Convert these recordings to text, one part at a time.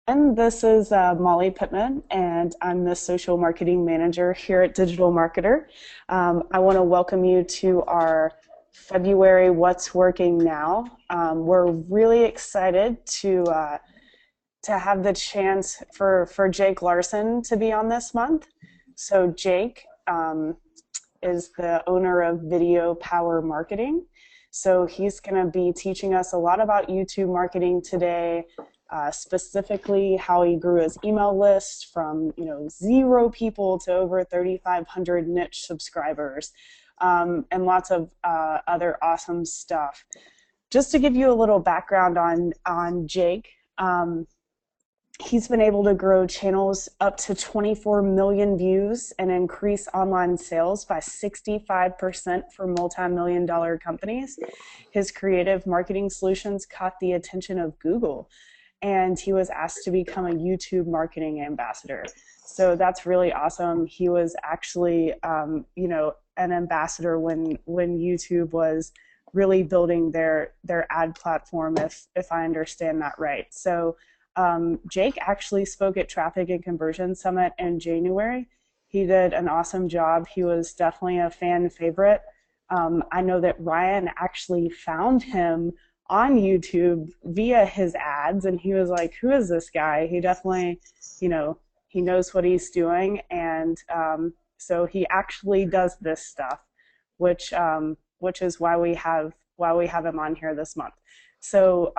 And this is Molly Pittman, and I'm the social marketing manager here at Digital Marketer. I want to welcome you to our February What's Working Now. We're really excited to have the chance for Jake Larson to be on this month. So Jake is the owner of Video Power Marketing. So he's going to be teaching us a lot about YouTube marketing today, specifically how he grew his email list from 0 people to over 3,500 niche subscribers, and lots of other awesome stuff. Just to give you a little background on Jake, he's been able to grow channels up to 24 million views and increase online sales by 65% for multi-million-dollar companies. His creative marketing solutions caught the attention of Google, and he was asked to become a YouTube marketing ambassador. So that's really awesome. He was actually, an ambassador when YouTube was really building their ad platform, if I understand that right. So Jake actually spoke at Traffic and Conversion Summit in January. He did an awesome job. He was definitely a fan favorite. I know that Ryan actually found him on YouTube via his ads, and he was like, who is this guy? He definitely, he knows what he's doing, and so he actually does this stuff, which is why we have him on here this month. So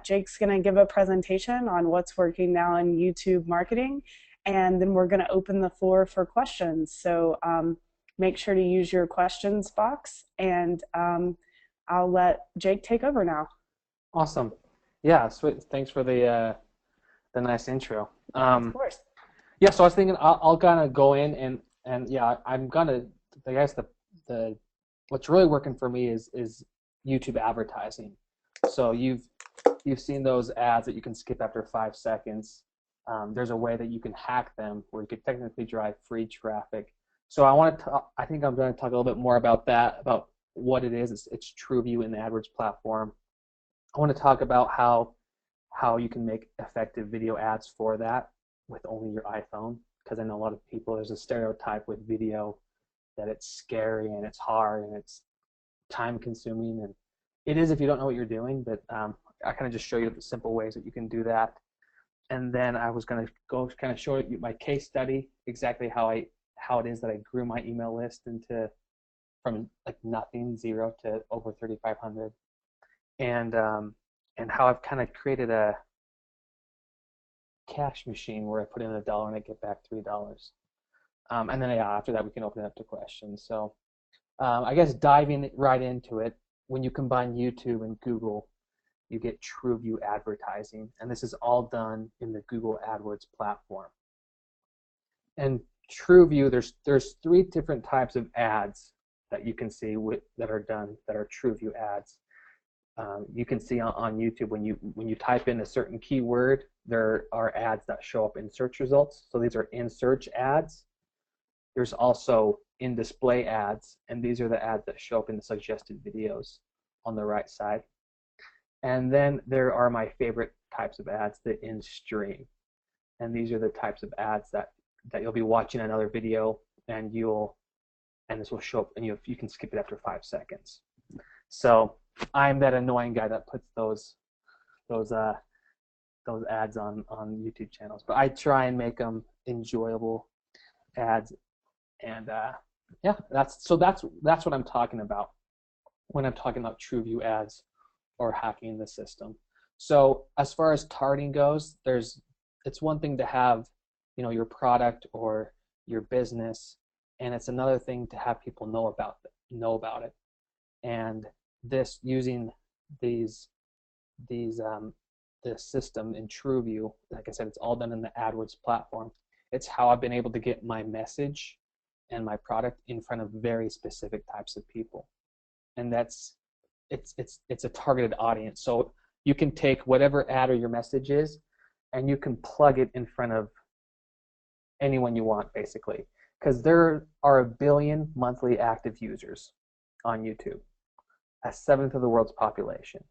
Jake's going to give a presentation on what's working now in YouTube marketing, and then we're going to open the floor for questions. So make sure to use your questions box, and I'll let Jake take over now. Awesome. Yeah, sweet. Thanks for the nice intro. Of course. Yeah, so I was thinking I'll kind of go in and yeah, I'm gonna, I guess the what's really working for me is YouTube advertising. So you've seen those ads that you can skip after 5 seconds. There's a way that you can hack them where you could technically drive free traffic. So I think I'm going to talk a little bit more about that, about what it is. It's TrueView in the AdWords platform. I want to talk about how you can make effective video ads for that with only your iPhone, because I know a lot of people, there's a stereotype with video that it's scary and it's hard and it's time consuming, and it is if you don't know what you're doing, but I kind of just show you the simple ways that you can do that. And then I was going to go kind of show you my case study, exactly how it is that I grew my email list from like nothing, 0 to over 3,500, and how I've kind of created a cash machine where I put in $1 and I get back $3. And then after that we can open it up to questions. So I guess diving right into it, when you combine YouTube and Google, you get TrueView advertising, and this is all done in the Google AdWords platform. And TrueView, there's 3 different types of ads that you can see that are done that are TrueView ads. You can see on YouTube when you type in a certain keyword, there are ads that show up in search results. So these are in search ads. There's also in-display ads, and these are the ads that show up in the suggested videos on the right side. And then there are my favorite types of ads, the in-stream. And these are the types of ads that you'll be watching another video, and this will show up, and you can skip it after 5 seconds. So I'm that annoying guy that puts those ads on YouTube channels, but I try and make them enjoyable ads. And yeah, that's what I'm talking about when I'm talking about TrueView ads or hacking the system. So as far as targeting goes, it's one thing to have your product or your business, and it's another thing to have people know about it. And this using this system in TrueView, like I said, it's all done in the AdWords platform. It's how I've been able to get my message and my product in front of very specific types of people, and it's a targeted audience. So you can take whatever ad or your message is, and you can plug it in front of anyone you want, basically, because there are 1 billion monthly active users on YouTube, 1/7 of the world's population.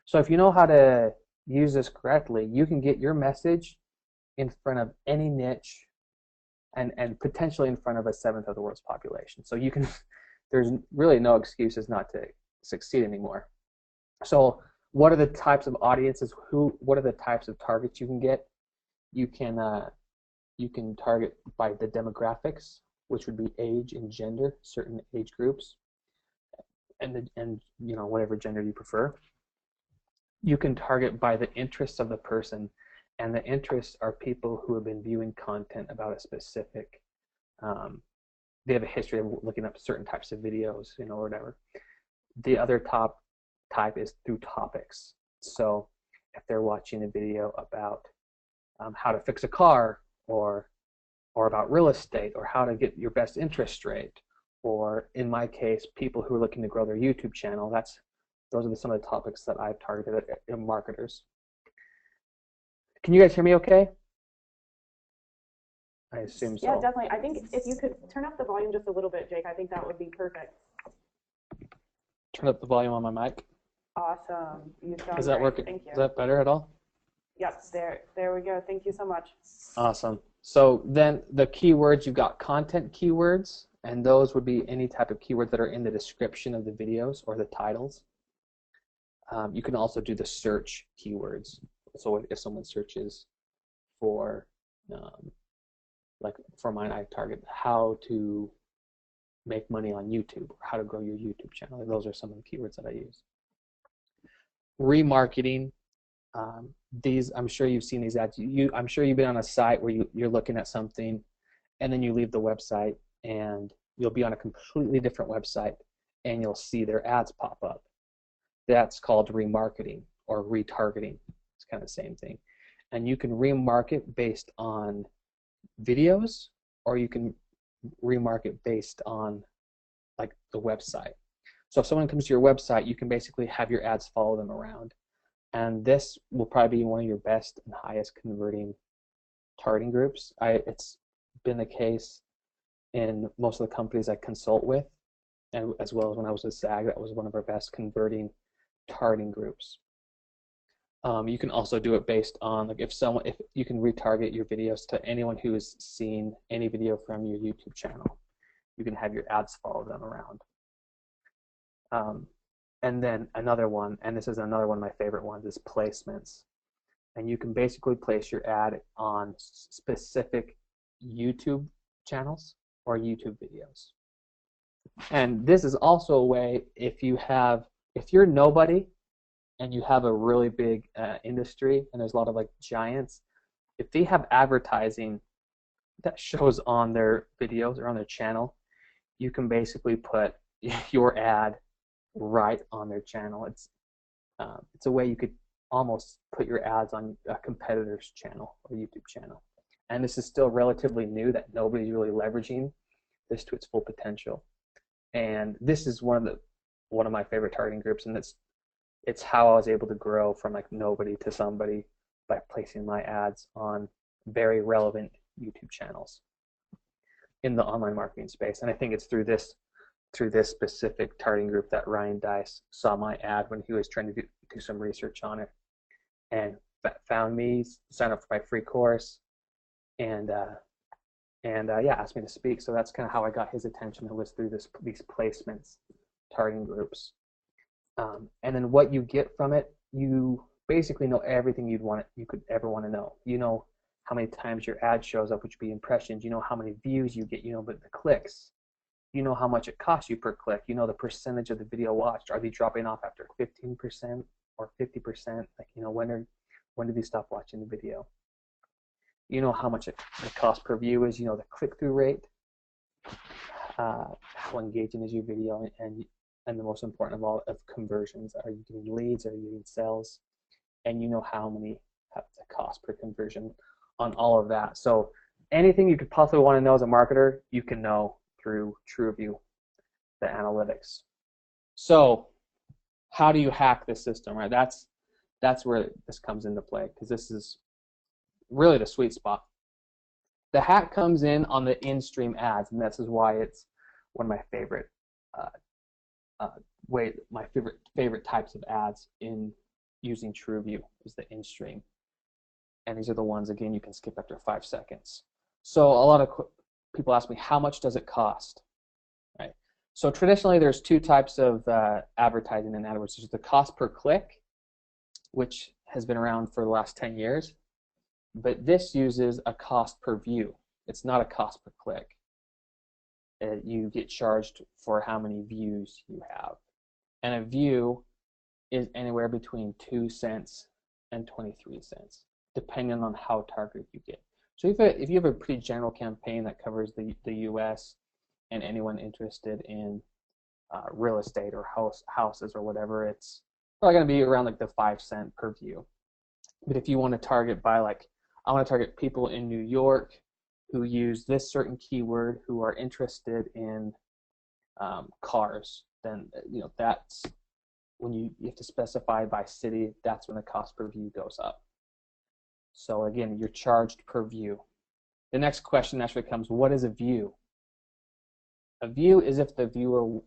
So if you know how to use this correctly, you can get your message in front of any niche and potentially in front of a seventh of the world's population. So you can, there's really no excuses not to succeed anymore. So what are the types of audiences? What are the types of targets you can get? You can target by the demographics, which would be age and gender, certain age groups, and you know, whatever gender you prefer. You can target by the interests of the person, and the interests are people who have been viewing content about a specific, they have a history of looking up certain types of videos, you know, or whatever. The other top type is through topics. So if they're watching a video about how to fix a car, or about real estate, or how to get your best interest rate, or in my case, people who are looking to grow their YouTube channel, those are some of the topics that I've targeted at marketers. Can you guys hear me okay? I assume so. Yeah, definitely. I think if you could turn up the volume just a little bit, Jake, I think that would be perfect. Turn up the volume on my mic. Awesome. You sound Does that great. work? Thank you. Is that better at all? Yep, there we go. Thank you so much. Awesome. So then the keywords, you've got content keywords, and those would be any type of keywords that are in the description of the videos or the titles. You can also do the search keywords. So if someone searches for, like for mine, I target how to make money on YouTube, or how to grow your YouTube channel. Those are some of the keywords that I use. Remarketing. These, I'm sure you've seen these ads. I'm sure you've been on a site where you're looking at something, and then you leave the website, and you'll be on a completely different website, and you'll see their ads pop up. That's called remarketing or retargeting. It's kind of the same thing. And you can remarket based on videos, or you can remarket based on like the website. So if someone comes to your website, you can basically have your ads follow them around. And this will probably be one of your best and highest converting targeting groups. It's been the case in most of the companies I consult with, and as well as when I was with SAG, that was one of our best converting targeting groups. You can also do it based on, like, if you can retarget your videos to anyone who has seen any video from your YouTube channel. You can have your ads follow them around. And then another one, and this is another one of my favorite ones, is placements. And you can basically place your ad on specific YouTube channels or YouTube videos. And this is also a way, if you're nobody and you have a really big industry, and there's a lot of like giants, if they have advertising that shows on their videos or on their channel, you can basically put your ad right on their channel. It's a way you could almost put your ads on a competitor's channel or YouTube channel. And this is still relatively new, that nobody's really leveraging this to its full potential. And this is one of my favorite targeting groups, and it's how I was able to grow from like nobody to somebody by placing my ads on very relevant YouTube channels in the online marketing space. And I think it's through this specific targeting group that Ryan Dice saw my ad when he was trying to do some research on it, and found me, signed up for my free course, and yeah, asked me to speak. So that's kind of how I got his attention. It was through these placements, targeting groups. And then what you get from it, you basically know everything you could ever want to know. You know how many times your ad shows up, which would be impressions. You know how many views you get. You know, but the clicks. You know how much it costs you per click. You know the percentage of the video watched. Are they dropping off after 15% or 50%? Like, you know, when do they stop watching the video? You know how much the cost per view is. You know the click-through rate. How engaging is your video, and the most important of all, of conversions. Are you getting leads? Are you getting sales? And you know how many have the cost per conversion on all of that. So anything you could possibly want to know as a marketer, you can know through TrueView, the analytics. So how do you hack this system, right? That's where this comes into play, because this is really the sweet spot. The hack comes in on the in-stream ads, and this is why it's one of my favorite favorite types of ads in using TrueView is the in-stream. And these are the ones, again, you can skip after 5 seconds. So a lot of people ask me, how much does it cost? Right. So traditionally, there's two types of advertising in AdWords. There's the cost per click, which has been around for the last 10 years. But this uses a cost per view. It's not a cost per click. You get charged for how many views you have. And a view is anywhere between 2 cents and 23 cents, depending on how targeted you get. So if you have a pretty general campaign that covers the US and anyone interested in real estate or houses or whatever, it's probably going to be around like the 5 cent per view. But if you want to target by, like, I want to target people in New York who use this certain keyword, who are interested in cars, then that's when you have to specify by city. That's when the cost per view goes up. So again, you're charged per view. The next question actually comes, what is a view? A view is if the viewer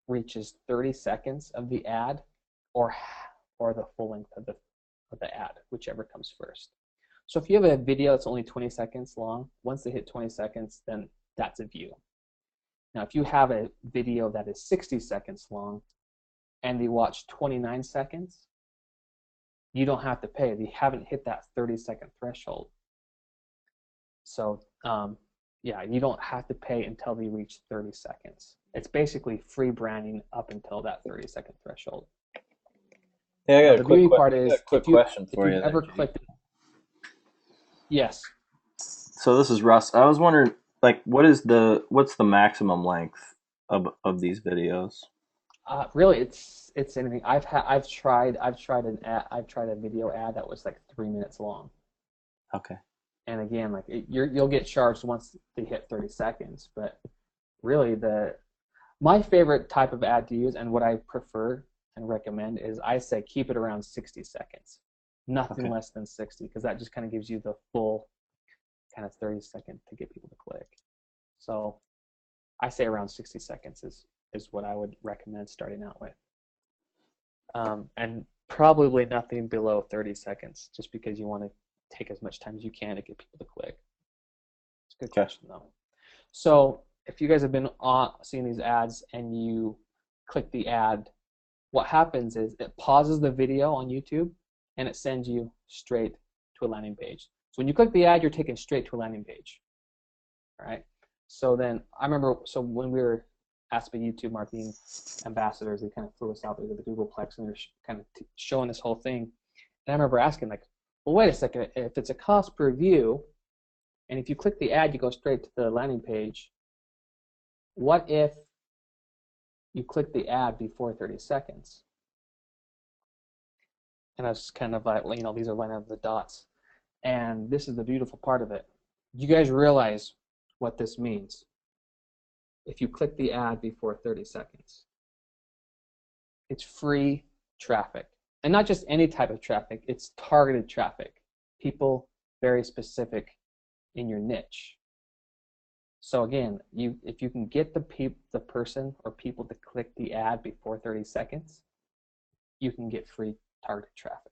reaches 30 seconds of the ad or the full length of the ad, whichever comes first. So if you have a video that's only 20 seconds long, once they hit 20 seconds, then that's a view. Now, if you have a video that is 60 seconds long and they watch 29 seconds, you don't have to pay. They haven't hit that 30-second threshold. So, yeah, you don't have to pay until they reach 30 seconds. It's basically free branding up until that 30-second threshold. Yeah, I got the beauty part is, a quick question for you. If you've ever clicked, yes. So this is Russ. I was wondering, like, what's the maximum length of these videos? Really, it's anything. I've tried a video ad that was like 3 minutes long. Okay. And again, like you'll get charged once they hit 30 seconds. But really, my favorite type of ad to use, and what I prefer and recommend, is I say keep it around 60 seconds. Nothing less than 60, because that just kind of gives you the full kind of 30 seconds to get people to click. So I say around 60 seconds is what I would recommend starting out with. And probably nothing below 30 seconds, just because you want to take as much time as you can to get people to click. It's a good question, though. So if you guys have been seeing these ads and you click the ad, what happens is it pauses the video on YouTube and it sends you straight to a landing page. So when you click the ad, you're taken straight to a landing page. All right. So then I remember, so when we were asked by YouTube marketing ambassadors, they kind of flew us out there to the Googleplex and they're kind of showing this whole thing. And I remember asking, like, well, wait a second, if it's a cost per view, and if you click the ad, you go straight to the landing page, what if you click the ad before 30 seconds? And I was kind of like, these are lining up the dots. And this is the beautiful part of it. You guys realize what this means if you click the ad before 30 seconds. It's free traffic. And not just any type of traffic, it's targeted traffic. People very specific in your niche. So again, if you can get the person or people to click the ad before 30 seconds, you can get free targeted traffic.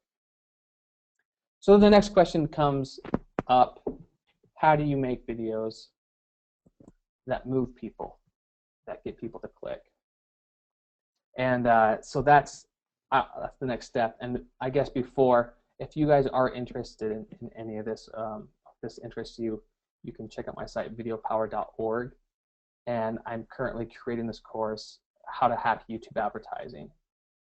So the next question comes up, how do you make videos that move people, that get people to click? And so that's the next step. And I guess before, if you guys are interested in any of this, if this interests you, you can check out my site, videopower.org. And I'm currently creating this course, How to Hack YouTube Advertising.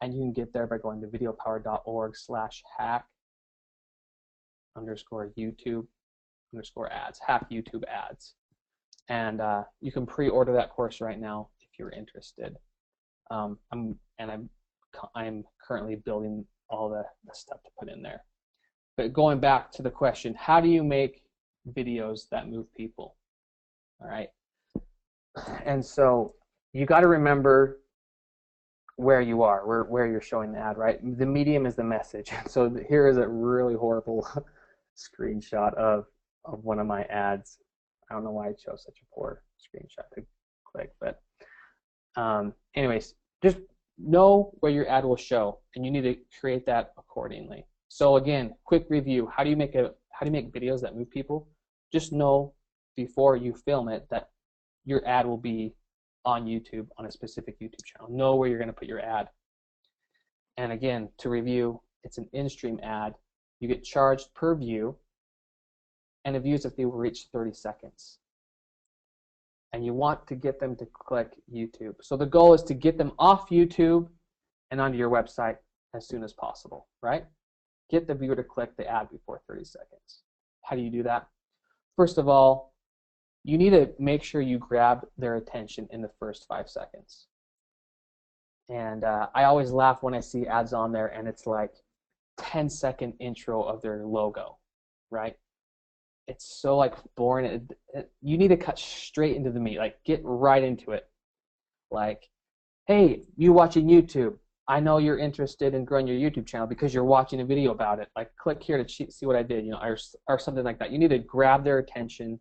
And you can get there by going to videopower.org/hack_YouTube_ads, hack YouTube ads. And you can pre-order that course right now if you're interested. I'm currently building all the stuff to put in there. But going back to the question, how do you make videos that move people? All right. And so you got to remember where you are, where you're showing the ad, right? The medium is the message. So here is a really horrible screenshot of one of my ads. I don't know why I chose such a poor screenshot to click, but anyways, just know where your ad will show, and you need to create that accordingly. So again, quick review. How do you make videos that move people? Just know before you film it that your ad will be on YouTube, on a specific YouTube channel. Know where you're going to put your ad. And again, to review, it's an in-stream ad. You get charged per view, and the views if they will reach 30 seconds. And you want to get them to click YouTube. So the goal is to get them off YouTube and onto your website as soon as possible, right? Get the viewer to click the ad before 30 seconds. How do you do that? First of all, you need to make sure you grab their attention in the first 5 seconds. And I always laugh when I see ads on there and it's like 10-second intro of their logo, right? It's so like boring. You need to cut straight into the meat, like get right into it. Like, hey, you watching YouTube, I know you're interested in growing your YouTube channel because you're watching a video about it. Like, click here to see what I did, you know, or something like that. You need to grab their attention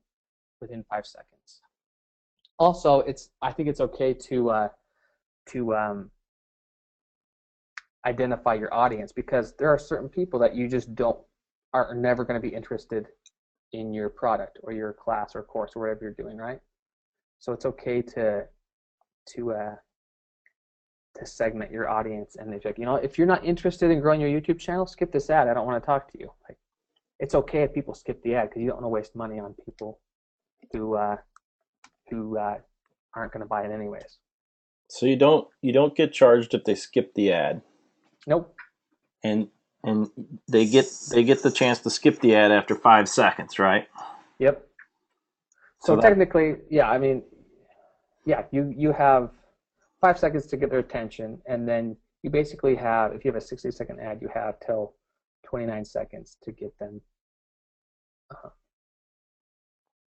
within 5 seconds. Also, I think it's okay to identify your audience, because there are certain people that you just are never going to be interested in your product or your class or course or whatever you're doing, right? So it's okay to segment your audience, and if like, you know, if you're not interested in growing your YouTube channel, skip this ad. I don't want to talk to you. Like, it's okay if people skip the ad because you don't want to waste money on people who aren't going to buy it anyways. So you don't get charged if they skip the ad. Nope. And they get the chance to skip the ad after 5 seconds, right? Yep. So technically, yeah, I mean, yeah, you have 5 seconds to get their attention, and then you basically have, if you have a 60-second ad, you have till 29 seconds to get them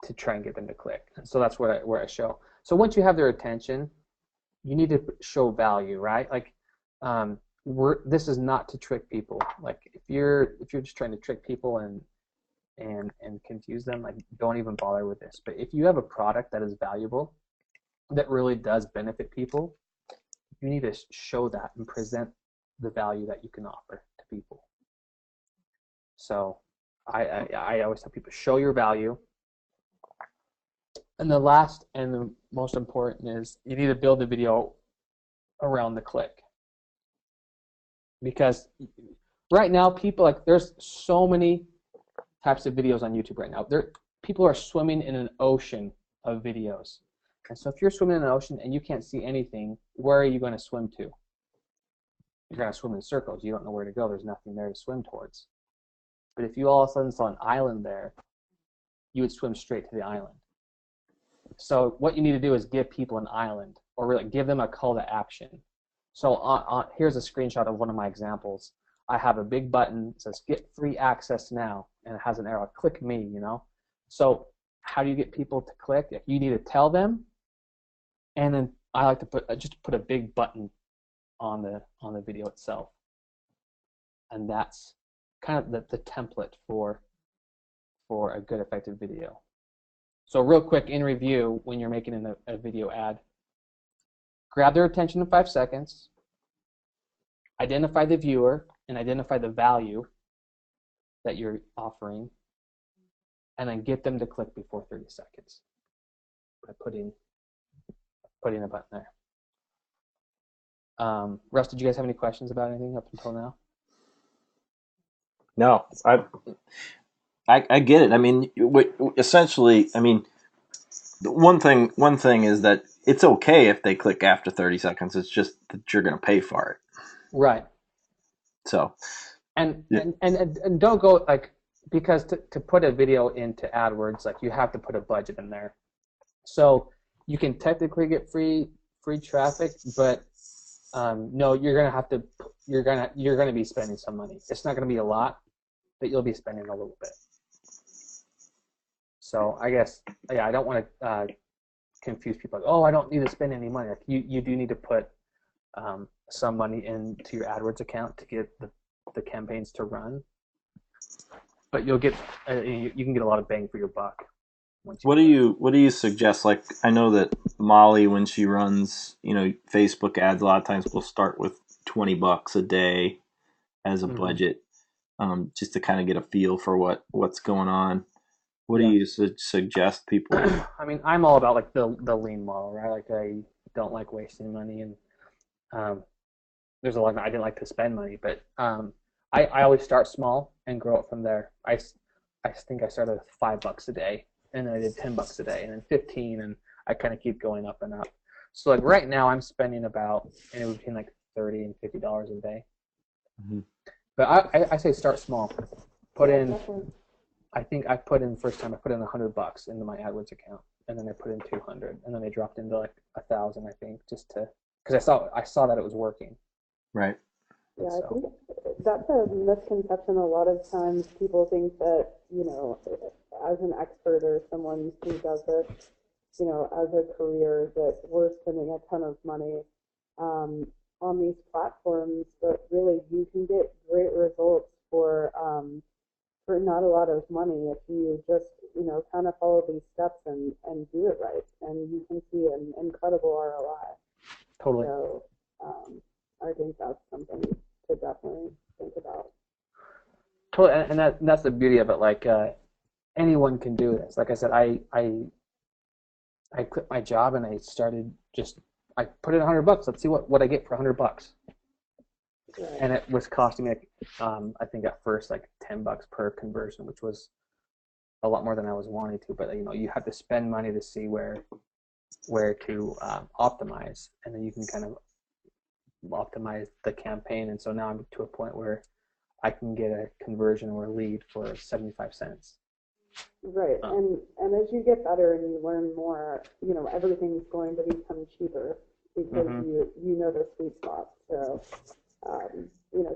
to try and get them to click. So that's where I show. So once you have their attention, you need to show value, right? Like, this is not to trick people. Like, if you're just trying to trick people and confuse them, like, don't even bother with this. But if you have a product that is valuable, that really does benefit people, you need to show that and present the value that you can offer to people. So I always tell people, show your value. And the last and the most important is you need to build the video around the click. Because right now, people, like, there's so many types of videos on YouTube right now. People are swimming in an ocean of videos. And so if you're swimming in an ocean and you can't see anything, where are you going to swim to? You're going to swim in circles. You don't know where to go. There's nothing there to swim towards. But if you all of a sudden saw an island there, you would swim straight to the island. So what you need to do is give people an island, or really give them a call to action. So here's a screenshot of one of my examples. I have a big button that says "Get free access now," and it has an arrow. Click me, you know. So how do you get people to click? You need to tell them, and then I like to put a big button on the video itself, and that's kind of the template for a good, effective video. So real quick, in review, when you're making a video ad, grab their attention in 5 seconds, identify the viewer, and identify the value that you're offering, and then get them to click before 30 seconds by putting a button there. Russ, did you guys have any questions about anything up until now? No, I get it. I mean, essentially, I mean, one thing is that it's okay if they click after 30 seconds. It's just that you're going to pay for it. Right. So. And don't go, like, because to put a video into AdWords, like, you have to put a budget in there. So you can technically get free traffic, but no, you're gonna be spending some money. It's not gonna be a lot, but you'll be spending a little bit. So I guess, yeah, I don't want to confuse people. Like, oh, I don't need to spend any money. Like, you do need to put some money into your AdWords account to get the campaigns to run, but you'll get you can get a lot of bang for your buck. once you What do you suggest? Like, I know that Molly, when she runs, Facebook ads, a lot of times will start with $20 a day as a hmm budget, just to kind of get a feel for what's going on. What do Yeah. you suggest people? I mean, I'm all about like the lean model, right? Like I don't like wasting money, and um, there's a lot. I didn't like to spend money, but I always start small and grow it from there. I think I started with $5 a day, and then I did $10 a day, and then 15, and I kind of keep going up and up. So like right now, I'm spending about anywhere between like $30 and $50 a day. Mhm. But I say start small. Put Yeah, in. definitely. I think I put in first time I put in $100 into my AdWords account, and then I put in 200, and then I dropped into like 1,000, I think, just to because I saw that it was working. Right. Yeah, I So think that's a misconception. A lot of times people think that, as an expert or someone who does it, as a career, that we're spending a ton of money um, on these platforms, but really you can get great results for not a lot of money if you just, kind of follow these steps and do it right. And you can see an incredible ROI. totally, So I think that's something to definitely think about. totally, and that's the beauty of it. Like anyone can do this. Like I said, I quit my job and I started just I put in $100. Let's see what I get for $100. Right. And it was costing me, I think at first like $10 per conversion, which was a lot more than I was wanting to. But you have to spend money to see where to optimize, and then you can kind of optimize the campaign. And so now I'm to a point where I can get a conversion or a lead for 75 cents. Right. And as you get better and you learn more, everything's going to become cheaper because Mm-hmm. you know the sweet spot. So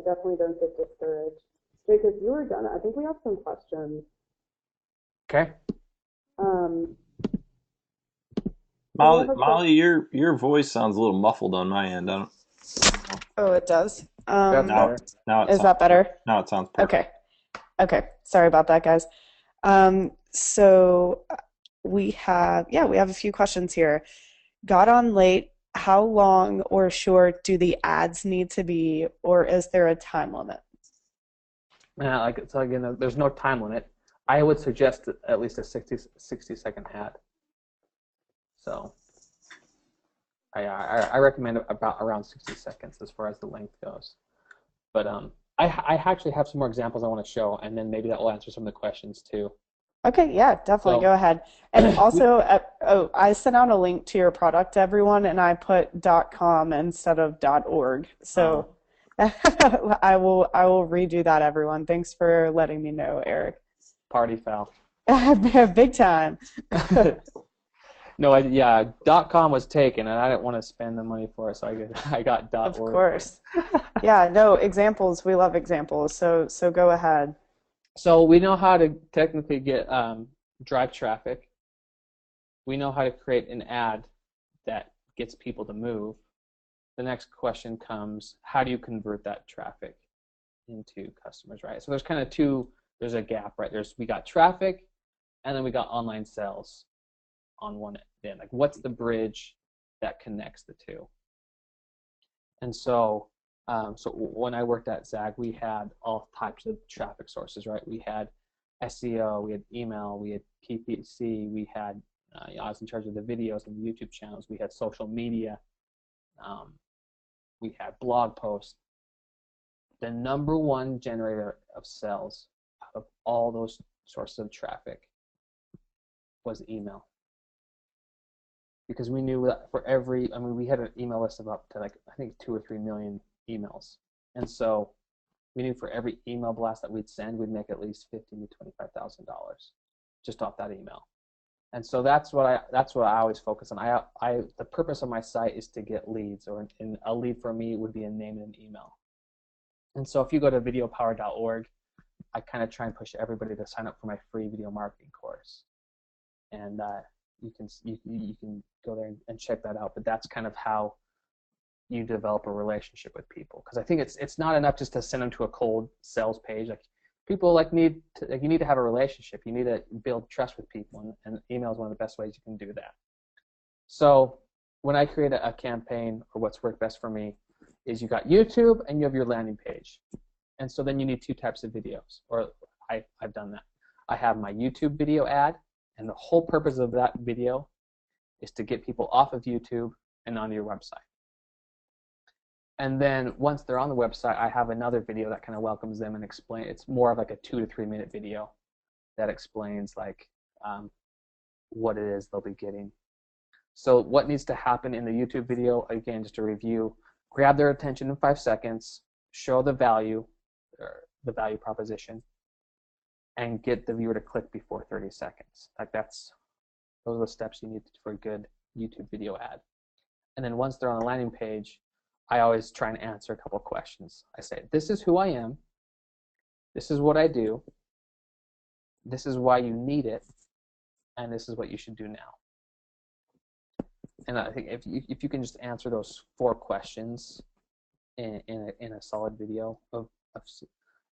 definitely don't get discouraged. Jacob, you were done. I think we have some questions. Okay. Um, so we have Molly, a question. Molly, your voice sounds a little muffled on my end. I don't know. Oh, it does. That's Now, better. now it Is sounds that better? now it sounds perfect. Okay. Okay. Sorry about that, guys. So we have a few questions here. Got on late. How long or short do the ads need to be, or is there a time limit? Like so again, there's no time limit. I would suggest at least a 60-second ad. So I recommend about around 60 seconds as far as the length goes. But I actually have some more examples I want to show, and then maybe that will answer some of the questions too. Okay, yeah, definitely So go ahead. And we, also, I sent out a link to your product to everyone, and I put .com instead of .org. uh, So I will redo that, everyone. Thanks for letting me know, Eric. party foul. Big time. No, yeah, .com was taken, and I didn't want to spend the money for it, so I got Of .org. course. Yeah, no, examples. We love examples. So go ahead. So we know how to technically get drive traffic. We know how to create an ad that gets people to move. The next question comes, how do you convert that traffic into customers, right? So there's kind of there's a gap, right? We got traffic, and then we got online sales on one end. Like, what's the bridge that connects the two? And so when I worked at Zag, we had all types of traffic sources, right? We had SEO, we had email, we had PPC, we had I was in charge of the videos and the YouTube channels. We had social media, um, we had blog posts. The number one generator of sales out of all those sources of traffic was email. Because we knew that we had an email list of up to like, I think 2 or 3 million emails. And so we knew for every email blast that we'd send, we'd make at least $15,000 to $25,000 just off that email. And so that's what I always focus on. The purpose of my site is to get leads, or a lead for me would be a name and an email. And so if you go to videopower.org, I kind of try and push everybody to sign up for my free video marketing course. And you can go there and check that out. But that's kind of how you develop a relationship with people. Because I think it's not enough just to send them to a cold sales page. Like, people like need to, like, you need to have a relationship. You need to build trust with people, and email is one of the best ways you can do that. So when I create a campaign, or what's worked best for me, is you got YouTube and you have your landing page. And so then you need two types of videos, or I've done that. I have my YouTube video ad, and the whole purpose of that video is to get people off of YouTube and onto your website. And then once they're on the website, I have another video that kind of welcomes them and explain. It's more of like a 2 to 3 minute video that explains like what it is they'll be getting. So what needs to happen in the YouTube video, again, just a review, grab their attention in 5 seconds, show the value, or the value proposition, and get the viewer to click before 30 seconds. Like those are the steps you need for a good YouTube video ad. And then once they're on the landing page, I always try and answer a couple of questions. I say, this is who I am, this is what I do, this is why you need it, and this is what you should do now. And I think if you can just answer those 4 questions in a solid video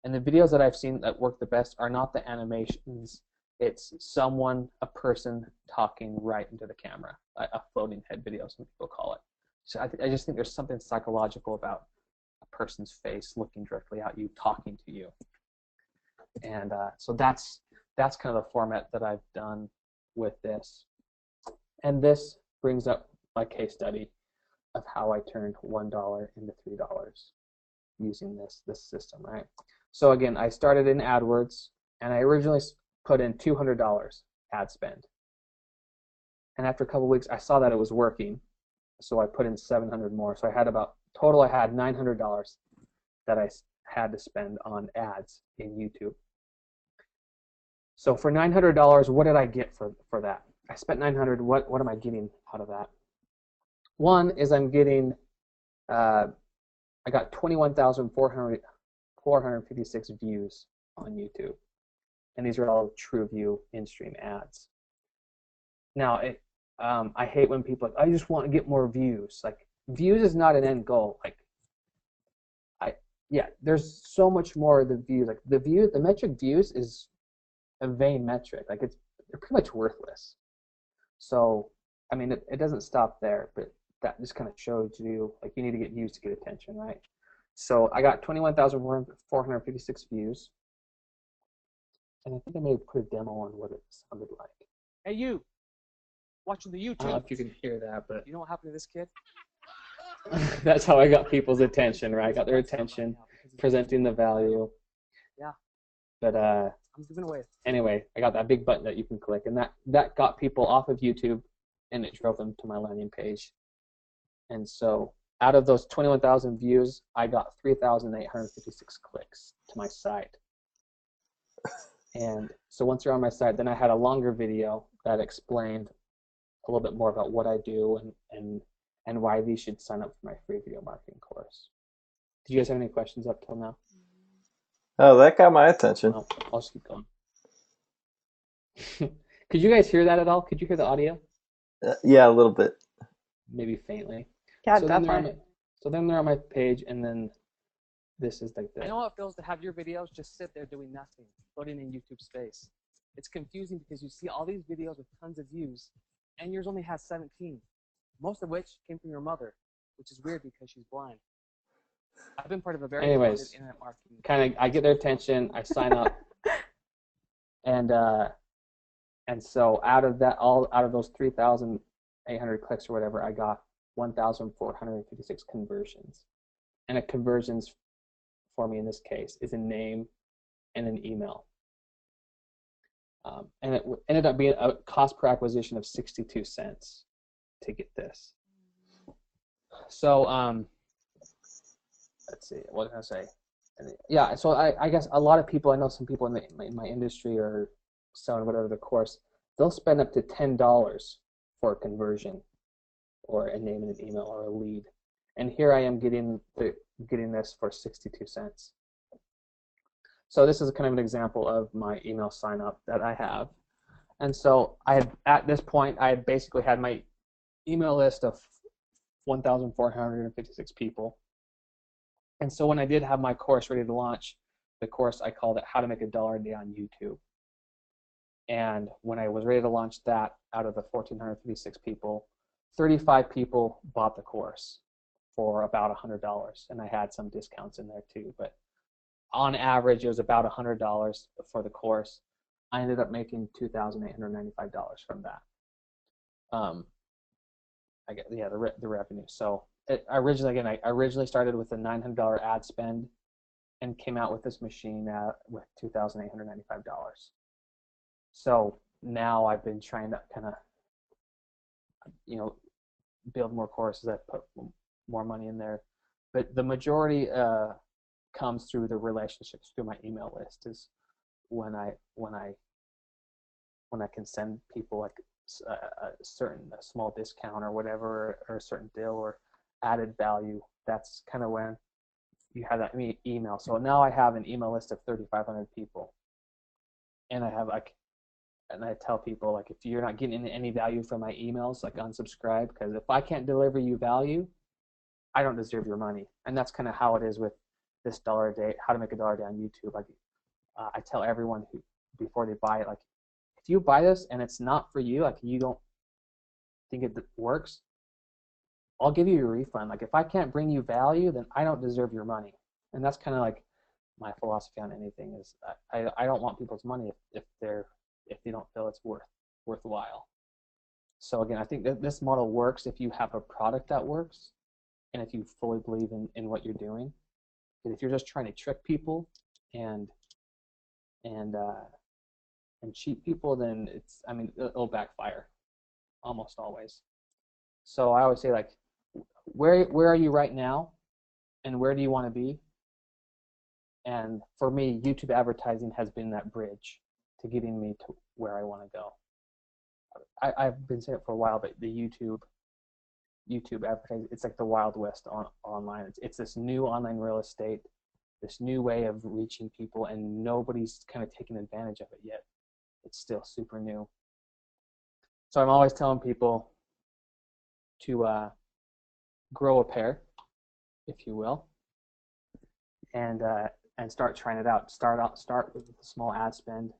and the videos that I've seen that work the best are not the animations. It's a person talking right into the camera, a floating head video, some people call it. So I just think there's something psychological about a person's face looking directly at you, talking to you. And so that's kind of the format that I've done with this. And this brings up my case study of how I turned $1 into $3 using this system, right? So again, I started in AdWords, and I originally put in $200 ad spend. And after a couple of weeks, I saw that it was working, so I put in $700 more. So I had I had $900 that I had to spend on ads in YouTube. So for $900, what did I get for that? I spent $900. What am I getting out of that? One is I'm getting, I got 21,456 views on YouTube, and these are all TrueView in-stream ads. Now, I hate when people are like, I just want to get more views. Like, views is not an end goal. Like, there's so much more than views. Like the metric views is a vain metric. Like they're pretty much worthless. So, I mean, it doesn't stop there, but that just kind of shows you, like, you need to get views to get attention, right? So I got 21,456 views, and I think I may have put a demo on what it sounded like. Hey, you, watching the YouTube. I don't know if you can hear that, but You know what happened to this kid? that's how I got people's attention, right? I got their attention, presenting the value. Yeah. But I'm giving away. anyway, I got that big button that you can click, and that got people off of YouTube, and it drove them to my landing page. And so out of those 21,000 views, I got 3,856 clicks to my site. And so once you're on my site, then I had a longer video that explained a little bit more about what I do and why these should sign up for my free video marketing course. Do you guys have any questions up till now? Oh, that got my attention. No, I'll just keep going. Could you guys hear that at all? Could you hear the audio? Yeah, a little bit. Maybe faintly. Yeah, so definitely. Then they're on my page, and then this is like the. I know how it feels to have your videos just sit there doing nothing, floating in YouTube space. It's confusing because you see all these videos with tons of views, and yours only has 17, most of which came from your mother, which is weird because she's blind. I've been part of a very Anyways, devoted internet marketing. Kind of, I get their attention, I sign up, and so out of those 3,800 clicks or whatever, I got 1,456 conversions. And a conversions for me in this case is a name and an email. And it ended up being a cost per acquisition of 62 cents to get this. So let's see, what did I say? Yeah, so I guess a lot of people, I know some people in my industry are selling whatever the course, they'll spend up to $10 for a conversion or a name and an email or a lead. And here I am getting this for 62 cents. So this is kind of an example of my email sign up that I have. And so at this point, I had basically had my email list of 1,456 people. And so when I did have my course ready to launch, the course, I called it How to Make $1 a Day on YouTube. And when I was ready to launch that, out of the 1,436 people, 35 people bought the course for about $100, and I had some discounts in there too. But on average, it was about $100 for the course. I ended up making $2,895 from that. I get the revenue. So I originally started with a $900 ad spend, and came out with this machine with $2,895. So now I've been trying to kind of, build more courses. I put more money in there, but the majority comes through the relationships through my email list. Is when I can send people like a small discount or whatever, or a certain deal or added value. That's kind of when you have that email. So now I have an email list of 3,500 people, and and I tell people, like, if you're not getting any value from my emails, like, unsubscribe, because if I can't deliver you value, I don't deserve your money. And that's kind of how it is with this $1 a day, how to make $1 a day on YouTube. Like, I tell everyone who, before they buy it, like, if you buy this and it's not for you, like, you don't think it works, I'll give you your refund. Like, if I can't bring you value, then I don't deserve your money. And that's kind of like my philosophy on anything, is I don't want people's money if they don't feel it's worthwhile. So again, I think that this model works if you have a product that works, and if you fully believe in what you're doing. And if you're just trying to trick people and cheat people, then it'll backfire almost always. So I always say, like, where are you right now, and where do you want to be? And for me, YouTube advertising has been that bridge to getting me to where I want to go. I've been saying it for a while, but the YouTube advertising, it's like the Wild West online. It's this new online real estate, this new way of reaching people, and nobody's kind of taking advantage of it yet. It's still super new. So I'm always telling people to grow a pair, if you will, and start trying it out. Start with a small ad spend,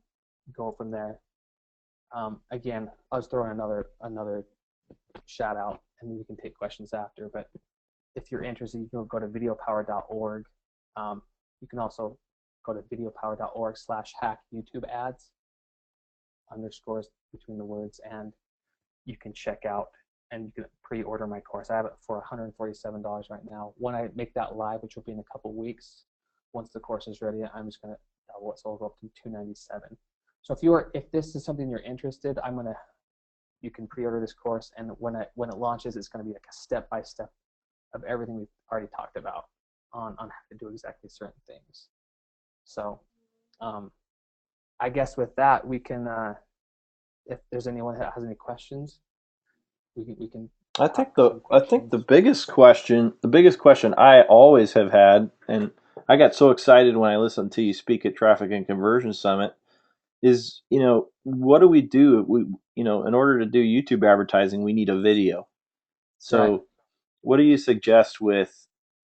go from there. Again, I was throwing another shout out, and we can take questions after. But if you're interested, you can go to videopower.org. You can also go to videopower.org/hack YouTube ads, underscores between the words, and you can check out and you can pre-order my course. I have it for $147 right now. When I make that live, which will be in a couple weeks, once the course is ready, I'm just going to double it, so it'll go up to $297. So if this is something you're interested, you can pre-order this course, and when it launches, it's going to be like a step-by-step of everything we've already talked about on how to do exactly certain things. So I guess with that, we can, if there's anyone that has any questions, we can. I think the biggest question I always have had, and I got so excited when I listened to you speak at Traffic and Conversion Summit, is, what do we do? In order to do YouTube advertising, we need a video. So Right. What do you suggest what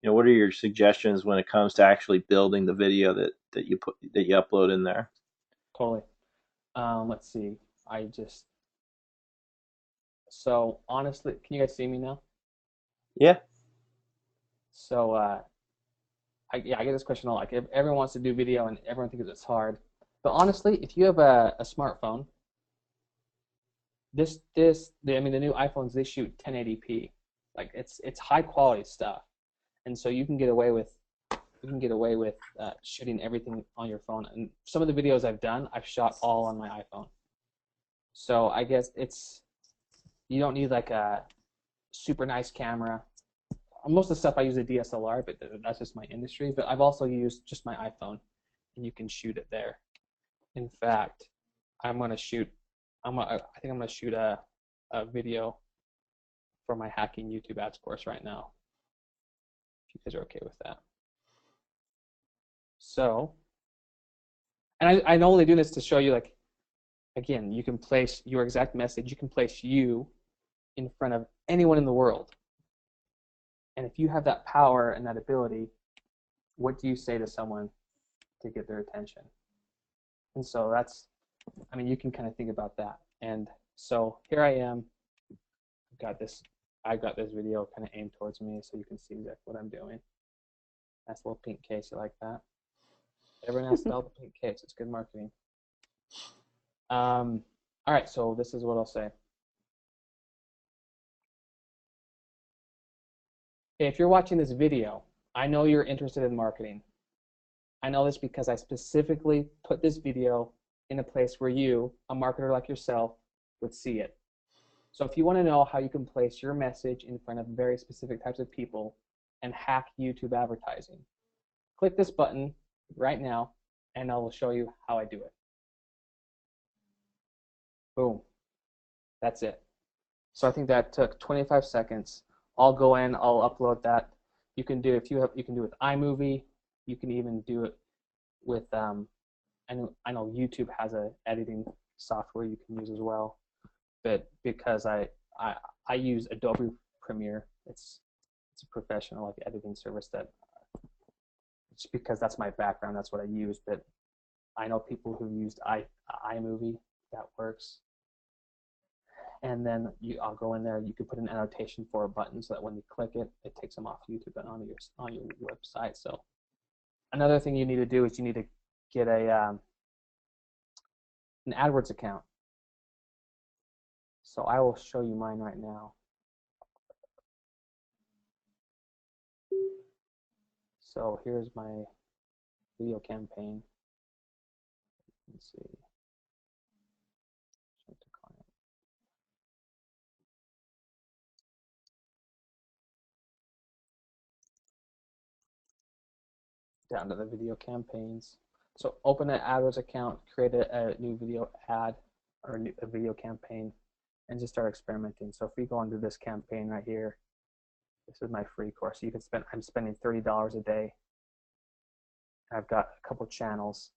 are your suggestions when it comes to actually building the video that you upload in there? Totally. Let's see. So honestly, can you guys see me now? Yeah. So I get this question a lot. Like, everyone wants to do video and everyone thinks it's hard. But honestly, if you have a smartphone, the new iPhones, they shoot 1080p. Like, it's high quality stuff, and so you can get away with shooting everything on your phone. And some of the videos I've done, I've shot all on my iPhone. So I guess you don't need like a super nice camera. Most of the stuff I use a DSLR, but that's just my industry. But I've also used just my iPhone, and you can shoot it there. In fact, I think I'm gonna shoot a video for my hacking YouTube ads course right now, if you guys are okay with that. So, and I only do this to show you, like, again, you can place your exact message, you can place you in front of anyone in the world. And if you have that power and that ability, what do you say to someone to get their attention. And so that's, I mean, you can kind of think about that. And so here I am. I got this video kind of aimed towards me so you can see exactly what I'm doing. Nice little pink case. You like that? Everyone has to sell the pink case. It's good marketing. All right, so this is what I'll say. If you're watching this video, I know you're interested in marketing. I know this because I specifically put this video in a place where you, a marketer like yourself, would see it. So if you want to know how you can place your message in front of very specific types of people and hack YouTube advertising, click this button right now and I will show you how I do it. Boom. That's it. So I think that took 25 seconds. I'll go in, I'll upload that. You can do you can do it with iMovie. You can even do it with I know YouTube has a editing software you can use as well. But because I use Adobe Premiere, it's a professional like editing service that just because that's my background, that's what I use. But I know people who used iMovie, that works. And then I'll go in there. You can put an annotation for a button so that when you click it, it takes them off YouTube and on your website. So another thing you need to do is you need to get an AdWords account. So I will show you mine right now. So here's my video campaign. Let's see. Down to the video campaigns. So open an AdWords account, create a new video ad or a video campaign, and just start experimenting. So if we go into this campaign right here, this is my free course. You can I'm spending $30 a day. I've got a couple channels,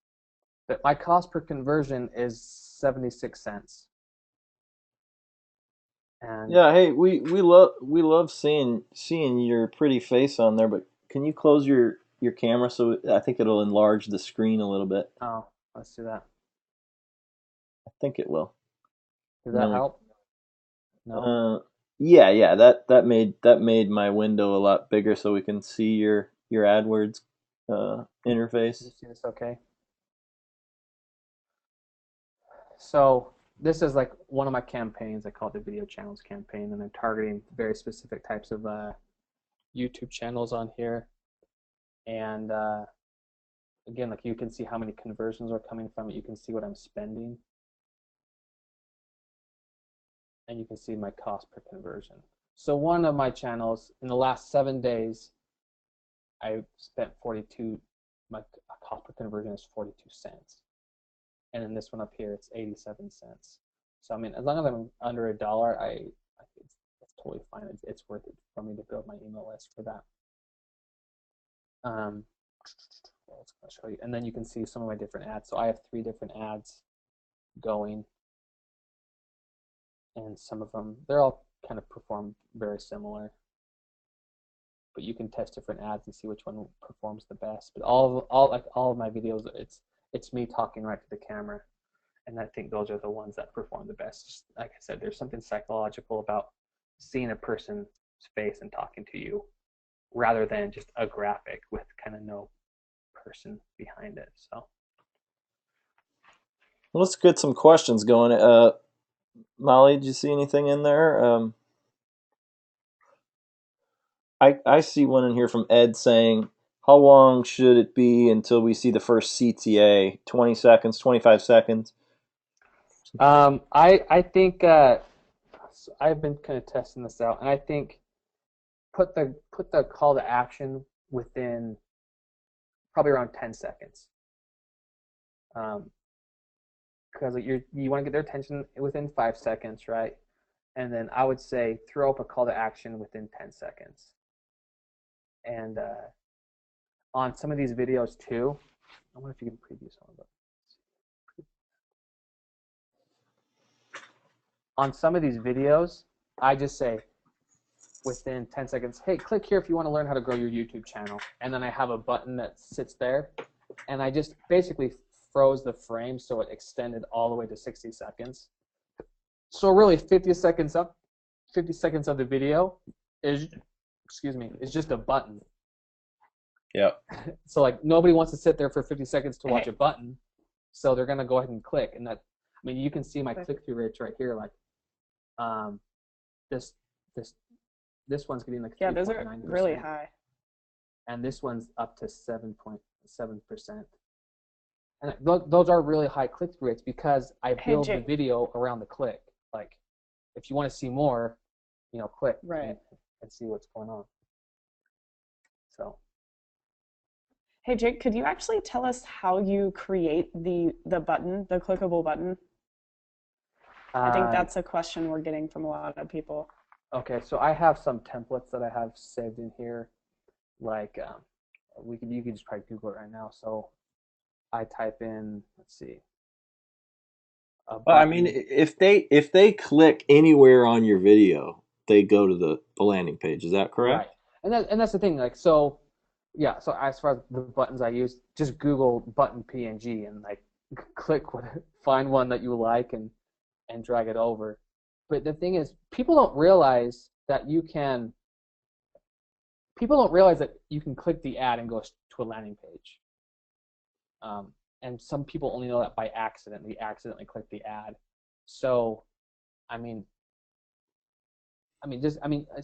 but my cost per conversion is 76 cents. And yeah, hey, we love seeing your pretty face on there, but can you close your camera so I think it'll enlarge the screen a little bit? Oh, let's do that. I think it will. Does that help? No. Yeah, that made my window a lot bigger so we can see your AdWords interface. You see this okay? So this is like one of my campaigns. I call it the video channels campaign, and I'm targeting very specific types of YouTube channels on here. And again, like you can see how many conversions are coming from it. You can see what I'm spending. And you can see my cost per conversion. So one of my channels, in the last 7 days, I spent 42, my cost per conversion is 42 cents. And then this one up here, it's 87 cents. So I mean, as long as I'm under $1, I think it's totally fine. It's worth it for me to build my email list for that. What else can I show you? And then you can see some of my different ads. So I have 3 different ads going. And some of them, they're all kind of perform very similar. But you can test different ads and see which one performs the best. But all of my videos, it's me talking right to the camera, and I think those are the ones that perform the best. Just like I said, there's something psychological about seeing a person's face and talking to you, rather than just a graphic with kind of no person behind it. So let's get some questions going. Molly, did you see anything in there? I see one in here from Ed saying, how long should it be until we see the first CTA? 20 seconds, 25 seconds? I think I've been kind of testing this out, and I think put the call to action within probably around 10 seconds. Because you want to get their attention within 5 seconds, right? And then I would say throw up a call to action within 10 seconds. And on some of these videos too, I wonder if you can preview some of them. On some of these videos, I just say within 10 seconds, hey, click here if you want to learn how to grow your YouTube channel. And then I have a button that sits there, and I just basically froze the frame so it extended all the way to 60 seconds. So really 50 seconds of the video is, is just a button. Yep. So like nobody wants to sit there for 50 seconds to watch a button, so they're gonna go ahead and click. And that, I mean, you can see my click-through rates right here. Like, this one's getting like 3.9%. Those are really high. And this one's up to 7.7%. And those are really high click-through rates because I build the video around the click. Like, if you want to see more, click and see what's going on. So. Hey Jake, could you actually tell us how you create the button, the clickable button? I think that's a question we're getting from a lot of people. Okay, so I have some templates that I have saved in here. Like, you can just probably Google it right now. So I type in, let's see. I mean, if they click anywhere on your video, they go to the landing page. Is that correct? Right, and that's the thing. Like, so yeah. So as far as the buttons I use, just Google button PNG and like find one that you like and drag it over. But the thing is, people don't realize that you can click the ad and go to a landing page. And some people only know that by accident. They accidentally click the ad. So, it's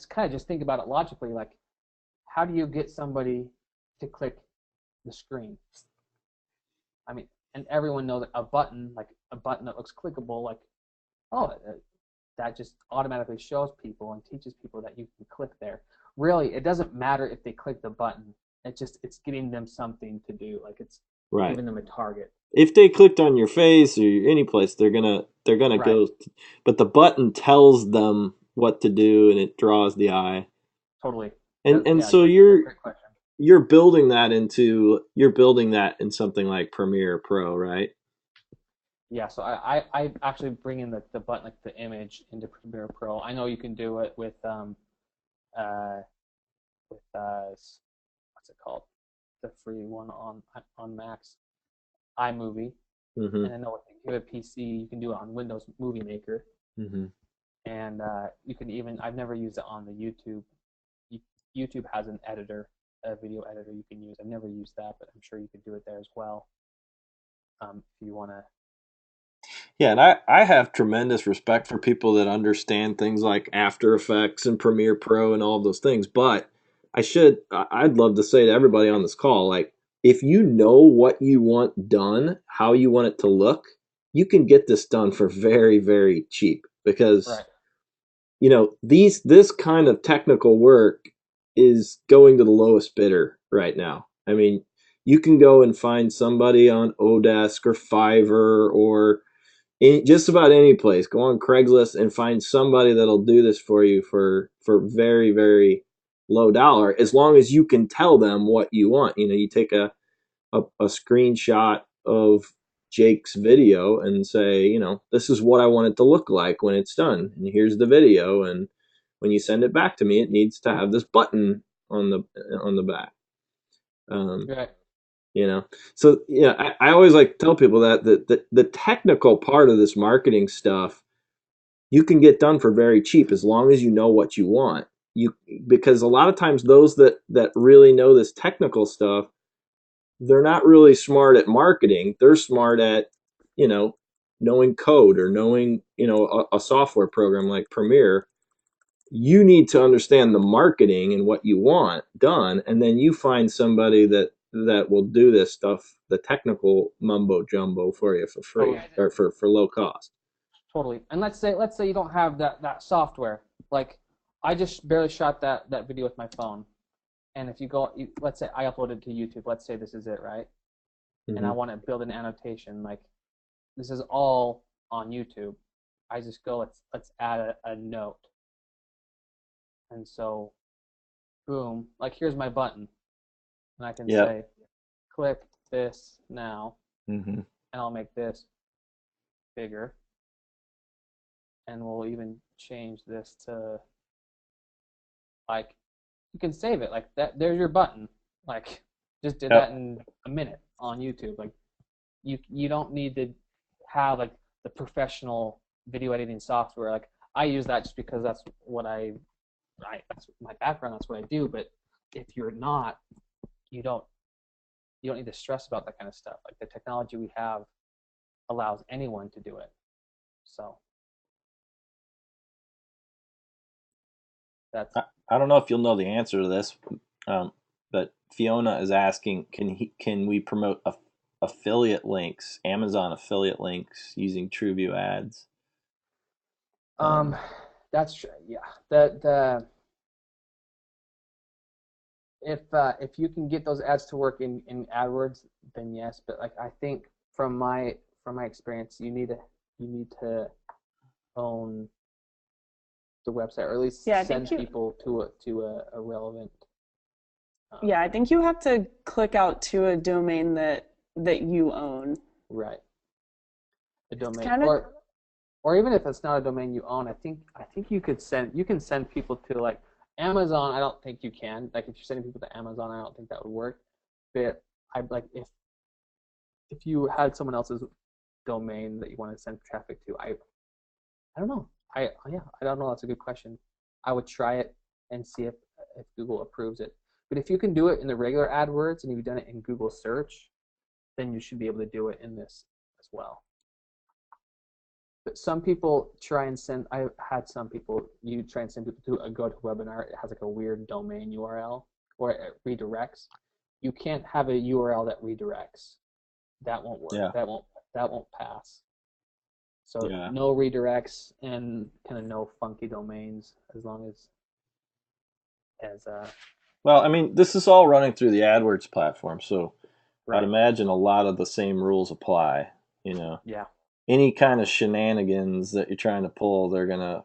kind of just think about it logically. Like, how do you get somebody to click the screen? I mean, and everyone knows that a button that looks clickable, like, that just automatically shows people and teaches people that you can click there. Really, it doesn't matter if they click the button. It's getting them something to do. Like, it's giving them a target. If they clicked on your face or any place, they're gonna go. But the button tells them what to do, and it draws the eye. Totally. And so you're building that in something like Premiere Pro, right? Yeah, so I actually bring in the button, like the image, into Premiere Pro. I know you can do it with what's it called? The free one on Macs, iMovie. Mm-hmm. And I know if you have a PC, you can do it on Windows Movie Maker. Mm-hmm. And you can even, I've never used it on the YouTube. YouTube has an editor, a video editor you can use. I've never used that, but I'm sure you could do it there as well. If you want to. Yeah, and I have tremendous respect for people that understand things like After Effects and Premiere Pro and all of those things. But I'd love to say to everybody on this call, like, if you know what you want done, how you want it to look, you can get this done for very, very cheap because, this kind of technical work is going to the lowest bidder right now. I mean, you can go and find somebody on Odesk or Fiverr or just about any place. Go on Craigslist and find somebody that'll do this for you for very, very low dollar, as long as you can tell them what you want. You take a screenshot of Jake's video and say, this is what I want it to look like when it's done, and here's the video, and when you send it back to me, it needs to have this button on the back. So I always like to tell people that the technical part of this marketing stuff you can get done for very cheap as long as you know what you want. Because a lot of times those that really know this technical stuff, they're not really smart at marketing. They're smart at knowing code or knowing a software program like Premiere. You need to understand the marketing and what you want done, and then you find somebody that will do this stuff, the technical mumbo jumbo, for you for free or for low cost. Totally. And let's say you don't have that software. Like, I just barely shot that video with my phone, and if let's say I uploaded to YouTube. Let's say this is it, right? Mm-hmm. And I want to build an annotation. Like, this is all on YouTube. I just go, let's add a note. And so, boom, like, here's my button. And I can say, click this now, and I'll make this bigger. And we'll even change this to, like, you can save it like that. There's your button. Like, just did that in a minute. on YouTube. Like you don't need to have like the professional video editing software. Like I use that just because that's what that's my background, that's what I do. But if you're not, you don't need to stress about that kind of stuff. Like the technology we have allows anyone to do it. So that's I don't know if you'll know the answer to this, but Fiona is asking, can we promote affiliate links, Amazon affiliate links using TrueView ads? That's true. Yeah. The if you can get those ads to work in AdWords, then yes. But like I think from my experience, you need to own the website, or at least send people to a relevant. Yeah, I think you have to click out to a domain that you own. Right. A domain, or even if it's not a domain you own, I think you can send people to like Amazon. I don't think you can. Like if you're sending people to Amazon, I don't think that would work. But I'd like if you had someone else's domain that you want to send traffic to, I don't know. I don't know. That's a good question. I would try it and see if Google approves it. But if you can do it in the regular AdWords and you've done it in Google search, then you should be able to do it in this as well. But some people try and send. I've had some people. You try and send people to a GoToWebinar. It has like a weird domain URL, or it redirects. You can't have a URL that redirects. That won't work. Yeah. That won't pass. So no redirects and kind of no funky domains, as long as Well, I mean, this is all running through the AdWords platform, so right. I'd imagine a lot of the same rules apply. You know. Yeah. Any kind of shenanigans that you're trying to pull, they're gonna,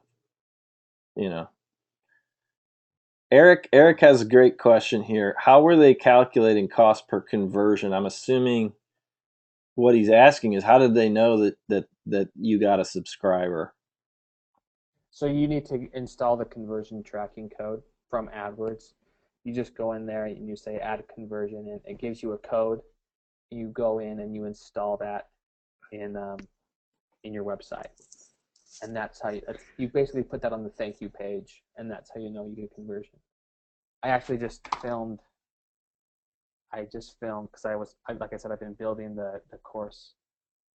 you know. Eric has a great question here. How were they calculating cost per conversion? I'm assuming what he's asking is, how did they know that you got a subscriber? So you need to install the conversion tracking code from AdWords. You just go in there and you say add conversion, and it gives you a code. You go in and you install that in your website, and that's how you basically put that on the thank you page, and that's how you know you get conversion. I actually just filmed. Because like I said, I've been building the course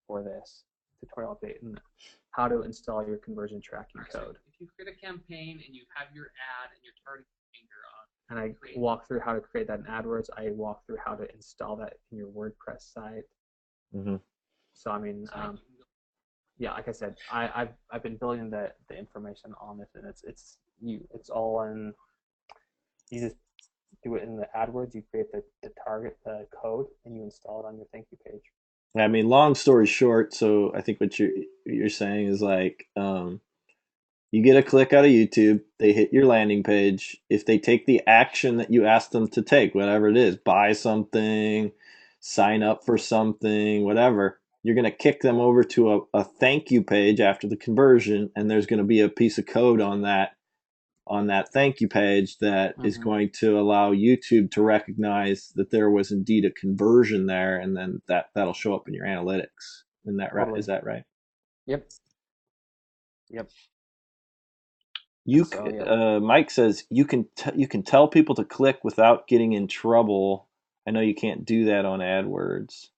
for this tutorial update and how to install your conversion tracking code. If you create a campaign and you have your ad and you're targeting and I walk through how to create that in AdWords, I walk through how to install that in your WordPress site. Mm-hmm. So I mean, yeah, like I said, I've been building the information on this, and it's all in. You just do it in the AdWords. You create the target, the code, and you install it on your thank you page. I mean, long story short, so I think what you're saying is like, you get a click out of YouTube, they hit your landing page. If they take the action that you ask them to take, whatever it is, buy something, sign up for something, whatever, you're going to kick them over to a thank you page after the conversion, and there's going to be a piece of code on that thank you page that is going to allow YouTube to recognize that there was indeed a conversion there, and then that'll show up in your analytics. Isn't that right? Totally. Is that right? Yep. Mike says you can tell people to click without getting in trouble. I know you can't do that on AdWords.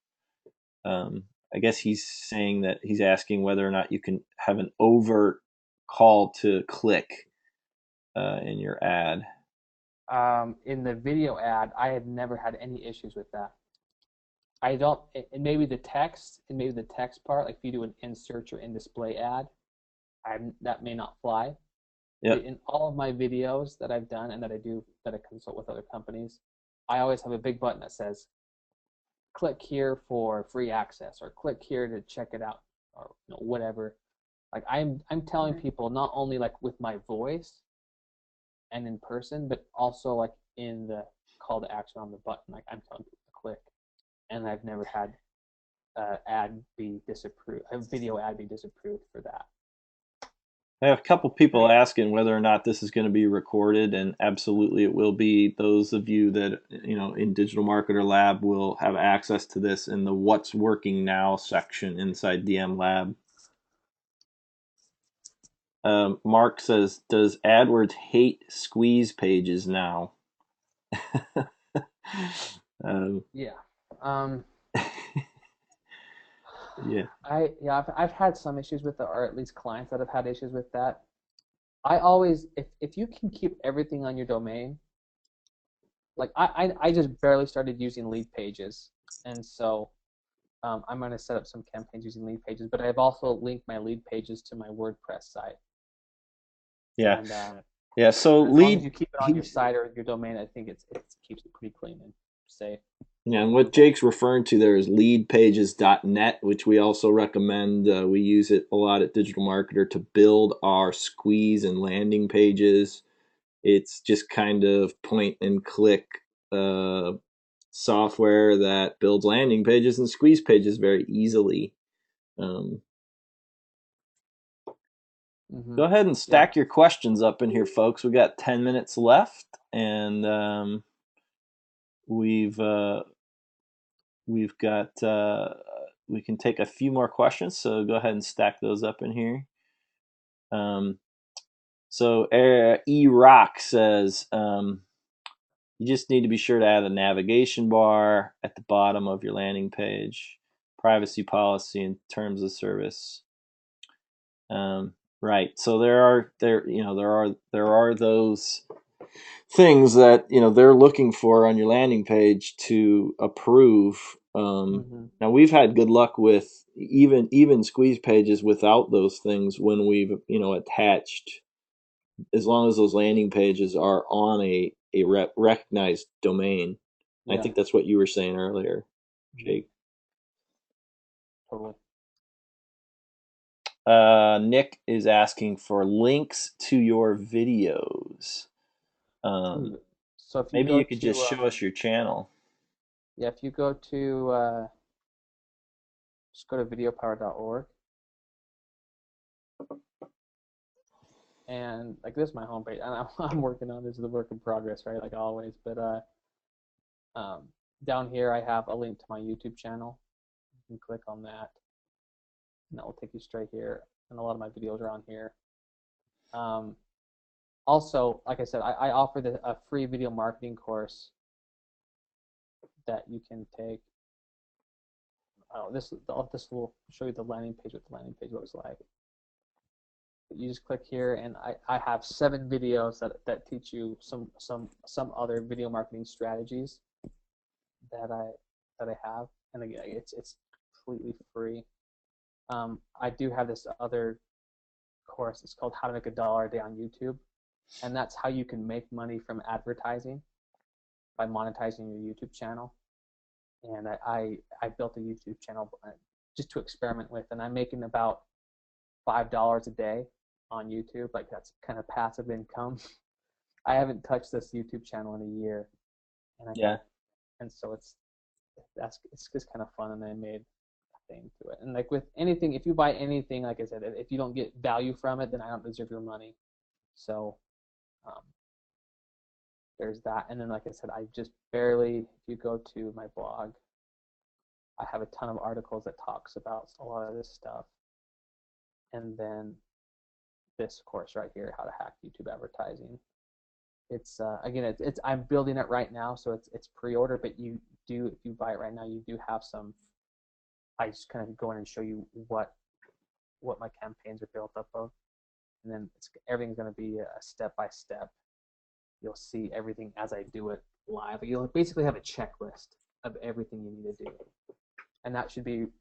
I guess he's saying that he's asking whether or not you can have an overt call to click in your ad. In the video ad, I have never had any issues with that. I don't. And maybe the text part, like if you do an in search or in display ad, that may not fly. Yep. In all of my videos that I've done and that I consult with other companies, I always have a big button that says, click here for free access, or click here to check it out, or whatever. Like I'm telling people not only like with my voice and in person, but also like in the call to action on the button. Like I'm telling people to click, and I've never had a video ad be disapproved for that. I have a couple people asking whether or not this is going to be recorded, and absolutely it will be. Those of you that, in Digital Marketer Lab will have access to this in the What's Working Now section inside DM Lab. Mark says, does AdWords hate squeeze pages now? Yeah. Yeah. I've had some issues with it, or at least clients that have had issues with that. I always, if you can keep everything on your domain, like I just barely started using lead pages, and so I'm going to set up some campaigns using lead pages, but I've also linked my lead pages to my WordPress site. Yeah. And, yeah. So as long as you keep it on your site or your domain, I think it keeps it pretty clean and safe. Yeah, and what Jake's referring to there is leadpages.net, which we also recommend. We use it a lot at Digital Marketer to build our squeeze and landing pages. It's just kind of point and click software that builds landing pages and squeeze pages very easily. Go ahead and stack your questions up in here, folks. We got 10 minutes left, and we've got we can take a few more questions, so go ahead and stack those up in here. So E-Rock says, you just need to be sure to add a navigation bar at the bottom of your landing page, privacy policy, and terms of service. Right. So there are those things that they're looking for on your landing page to approve. Now we've had good luck with even squeeze pages without those things when we've attached, as long as those landing pages are on a recognized domain. Yeah. I think that's what you were saying earlier, Jake. Totally. Nick is asking for links to your videos. So if maybe you could just show us your channel. Yeah, if you go to just go to videopower.org, and like this is my homepage, and I'm working on this, is a work in progress, right? Like always, but down here I have a link to my YouTube channel. You can click on that, and that will take you straight here. And a lot of my videos are on here. Also, like I said, I offer a free video marketing course that you can take. Oh, this will show you the landing page, what the landing page looks like. You just click here, and I have 7 videos that teach you some other video marketing strategies that I have, and again, it's completely free. I do have this other course. It's called How to Make $1 a Day on YouTube, and that's how you can make money from advertising by monetizing your YouTube channel. And I built a YouTube channel just to experiment with, and I'm making about $5 a day on YouTube. Like, that's kind of passive income. I haven't touched this YouTube channel in a year, and and so it's just kind of fun, and I made a thing to it. And like with anything, if you buy anything, like I said, if you don't get value from it, then I don't deserve your money. So there's that. And then, like I said, I just barely, if you go to my blog, I have a ton of articles that talks about a lot of this stuff. And then this course right here, How to Hack YouTube Advertising. It's again, I'm building it right now, so it's pre-order. But if you buy it right now, you do have some. I just kind of go in and show you what my campaigns are built up of, and then everything's going to be a step by step. You'll see everything as I do it live. You'll basically have a checklist of everything you need to do, and that should be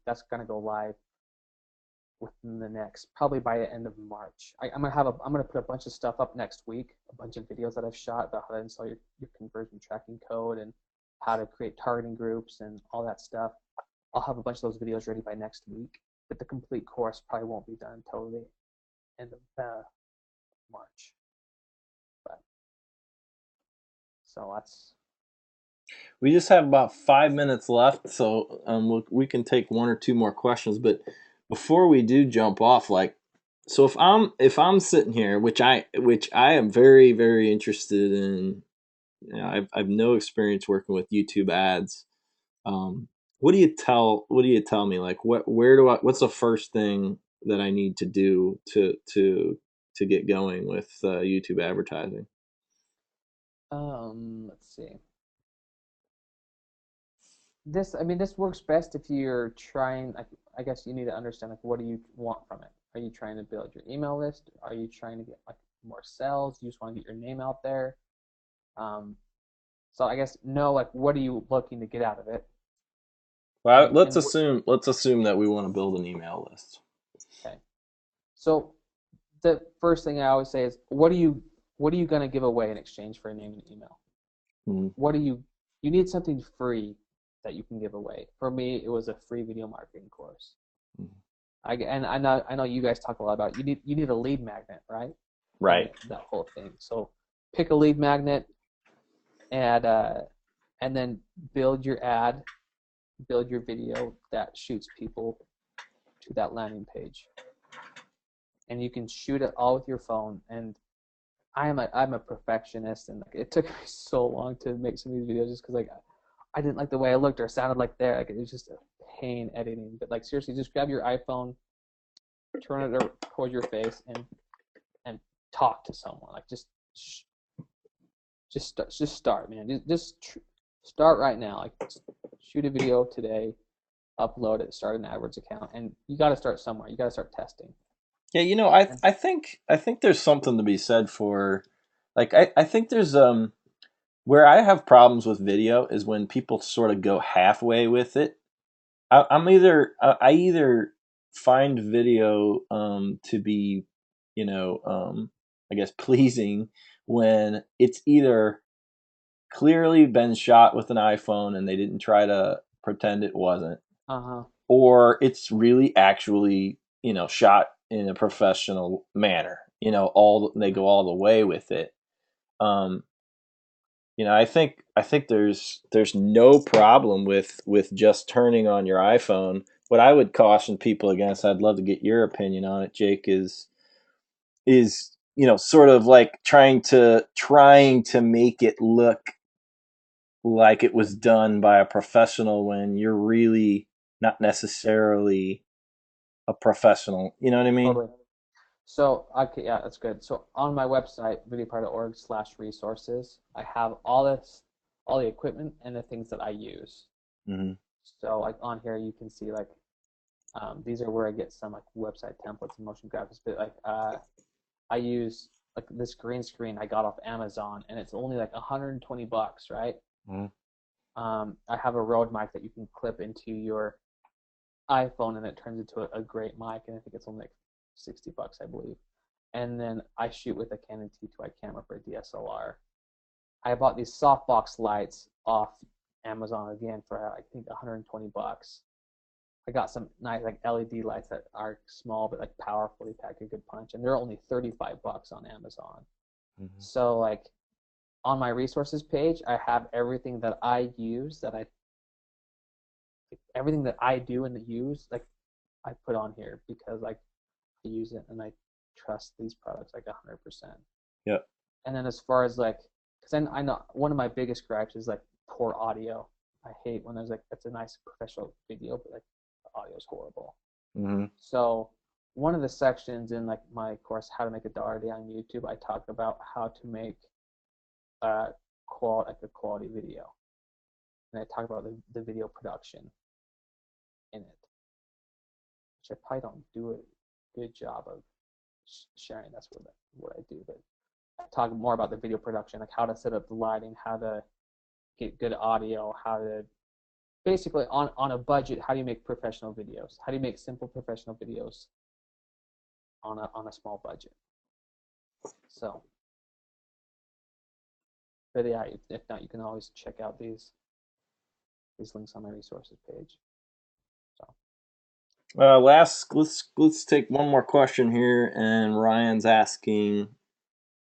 that's gonna go live within the next, probably by the end of March. I'm gonna put a bunch of stuff up next week, a bunch of videos that I've shot about how to install your conversion tracking code and how to create targeting groups and all that stuff. I'll have a bunch of those videos ready by next week, but the complete course probably won't be done until the end of March. So we just have about 5 minutes left, so we can take 1 or 2 more questions. But before we do jump off, like, So if I'm sitting here, which I am very very interested in, I've no experience working with YouTube ads. Um, what do you tell me? Like what's the first thing that I need to do to get going with YouTube advertising? Let's see. This works best if you're trying. I guess you need to understand like what do you want from it. Are you trying to build your email list? Are you trying to get like more sales? You just want to get your name out there. Um, so I guess know like what are you looking to get out of it, Well, and let's assume that we want to build an email list. okay. So the first thing I always say is what are you going to give away in exchange for a name and email? Mhm. What do you need something free that you can give away. For me, it was a free video marketing course. Mhm. I know you guys talk a lot about you need a lead magnet, right? Right. And that whole thing. So pick a lead magnet and then build your ad, build your video that shoots people to that landing page. And you can shoot it all with your phone. And I'm a perfectionist, and like, it took me so long to make some of these videos just because like I didn't like the way I looked or sounded like there. Like it was just a pain editing. But like seriously, just grab your iPhone, turn it towards your face, and talk to someone. Like just start, man. Start right now. Like shoot a video today, upload it, start an AdWords account, and you got to start somewhere. You got to start testing. Yeah, I And I think I think there's something to be said for, like, I think there's where I have problems with video is when people sort of go halfway with it. I either find video to be, I guess, pleasing when it's either clearly been shot with an iPhone and they didn't try to pretend it wasn't, uh-huh. or it's really actually, shot in a professional manner. All they go all the way with it. Um, I think there's no problem with just turning on your iPhone. What I would caution people against, I'd love to get your opinion on it, Jake, is sort of like trying to make it look like it was done by a professional when you're really not necessarily a professional. You know what I mean? Totally. So, okay, yeah, that's good. So on my website, videopart.org/resources, I have all the equipment and the things that I use. Hmm. So like on here, you can see like these are where I get some like website templates and motion graphics. But like I use like this green screen I got off Amazon, and it's only like $120, right? Hmm. I have a Rode mic that you can clip into your iPhone, and it turns into a great mic, and I think it's only like $60, I believe. And then I shoot with a Canon T2i camera for a DSLR. I bought these softbox lights off Amazon again for I think $120. I got some nice like LED lights that are small but like powerful. They pack a good punch, and they're only $35 on Amazon. Hmm. So like on my resources page, I have everything that I use everything that I do and use like I put on here because like I use it and I trust these products like 100%. Yep. And then as far as like, because then I know one of my biggest gripes is like poor audio. I hate when there's like it's a nice professional video, but like the audio is horrible. Hmm. So one of the sections in like my course, How to Make $1 a Day on YouTube, I talk about how to make a quality video, and I talk about the video production in it, which I probably don't do a good job of sharing. That's what I do, but I talk more about the video production, like how to set up the lighting, how to get good audio, how to basically on a budget, how do you make professional videos? How do you make simple professional videos on a small budget? So, but yeah, if not, you can always check out these links on my resources page. So, Let's take one more question here, and Ryan's asking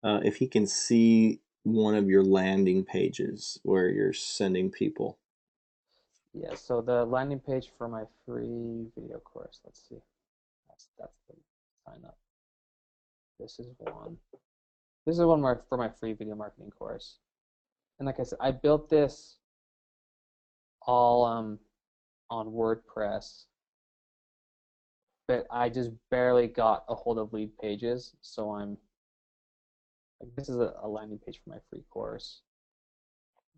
if he can see one of your landing pages where you're sending people. yeah, so the landing page for my free video course, let's see. That's the sign up. This is one. This is one for my free video marketing course. And like I said, I built this all on WordPress, but I just barely got a hold of lead pages. So I'm like, this is a landing page for my free course.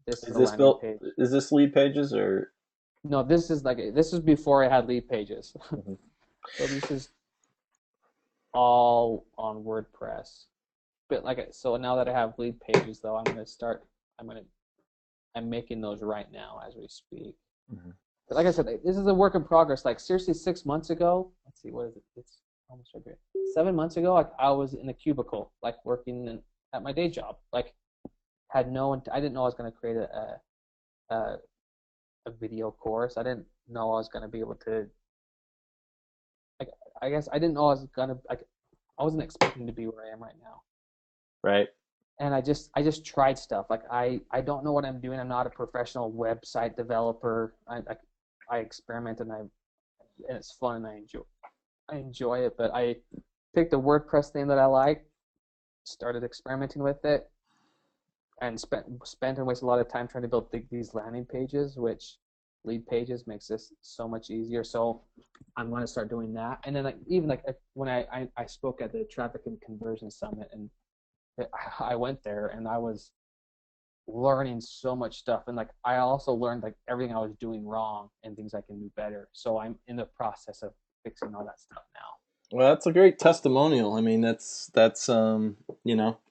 This is a landing page. Is this lead pages or? No, this is before I had lead pages. Mm-hmm. So this is all on WordPress. But so now that I have lead pages, though, I'm making those right now as we speak. Mm-hmm. But like I said, this is a work in progress. Like seriously, 6 months ago, let's see, what is it? It's almost right here. 7 months ago, I was in a cubicle, like working at my day job. Like, I didn't know I was going to create a video course. I didn't know I was going to be able to. Like, I guess I didn't know I was going to. I wasn't expecting to be where I am right now. Right. And I just tried stuff. Like I don't know what I'm doing. I'm not a professional website developer. I experiment and it's fun and I enjoy it. But I picked a WordPress theme that I like, started experimenting with it, and spent and wasted a lot of time trying to build these landing pages, which lead pages makes this so much easier. So I'm going to start doing that. And then when I spoke at the Traffic and Conversion Summit, and I went there and I was learning so much stuff, and I also learned everything I was doing wrong and things I can do better. So I'm in the process of fixing all that stuff now. Well, that's a great testimonial. I mean, that's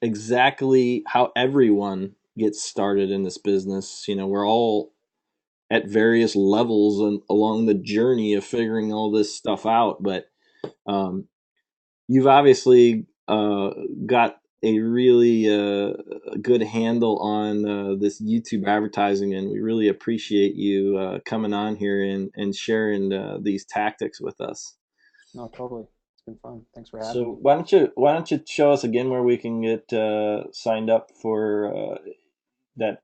exactly how everyone gets started in this business. We're all at various levels and along the journey of figuring all this stuff out, but you've obviously got a really good handle on this YouTube advertising, and we really appreciate you coming on here and sharing these tactics with us. No, totally. It's been fun. Thanks for having me. So why don't you show us again where we can get signed up for that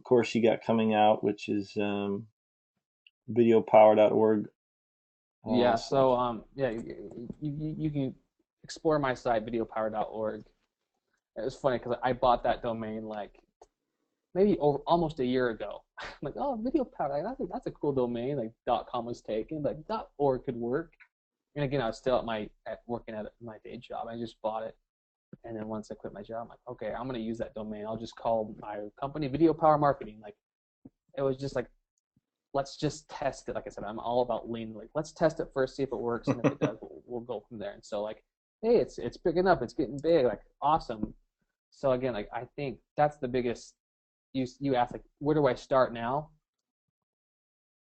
course you got coming out, which is videopower.org. Yeah. So you can explore my site videopower.org. It was funny because I bought that domain maybe almost a year ago. I'm like, oh, video power, that's a cool domain. .com was taken, .org could work. And again, I was still working at my day job. I just bought it, and then once I quit my job, I'm like, okay, I'm gonna use that domain. I'll just call my company Video Power Marketing. It was just let's just test it. Like I said, I'm all about lean. Let's test it first, see if it works, and if it does, we'll go from there. And so hey, it's picking up, it's getting big, awesome. So again, I think that's the biggest. You asked where do I start now?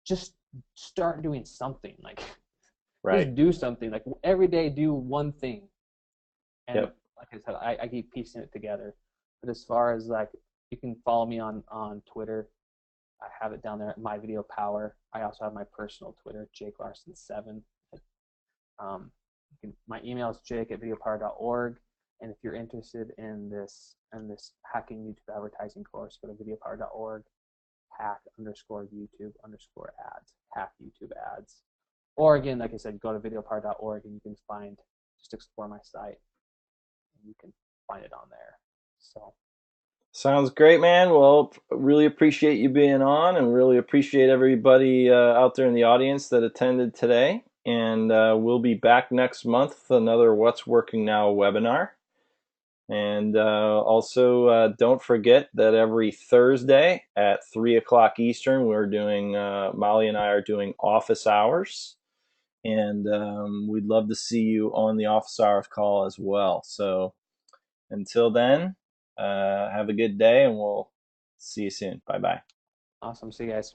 Just start doing something. Right. Just do something. Every day, do one thing. And yep. Like I said, I keep piecing it together. But as far as you can follow me on Twitter. I have it down there at My Video Power. I also have my personal Twitter, Jake Larson7. My email is jake@videopower.org. And if you're interested in this hacking YouTube advertising course, go to videopower.org, hack_YouTube_ads, hack YouTube ads. Or again, like I said, go to videopower.org and you can just explore my site and you can find it on there. So. Sounds great, man. Well, really appreciate you being on, and really appreciate everybody out there in the audience that attended today. And we'll be back next month with another What's Working Now webinar. And also, don't forget that every Thursday at 3 o'clock Eastern, Molly and I are doing office hours. And we'd love to see you on the office hours call as well. So until then, have a good day, and we'll see you soon. Bye-bye. Awesome. See you guys.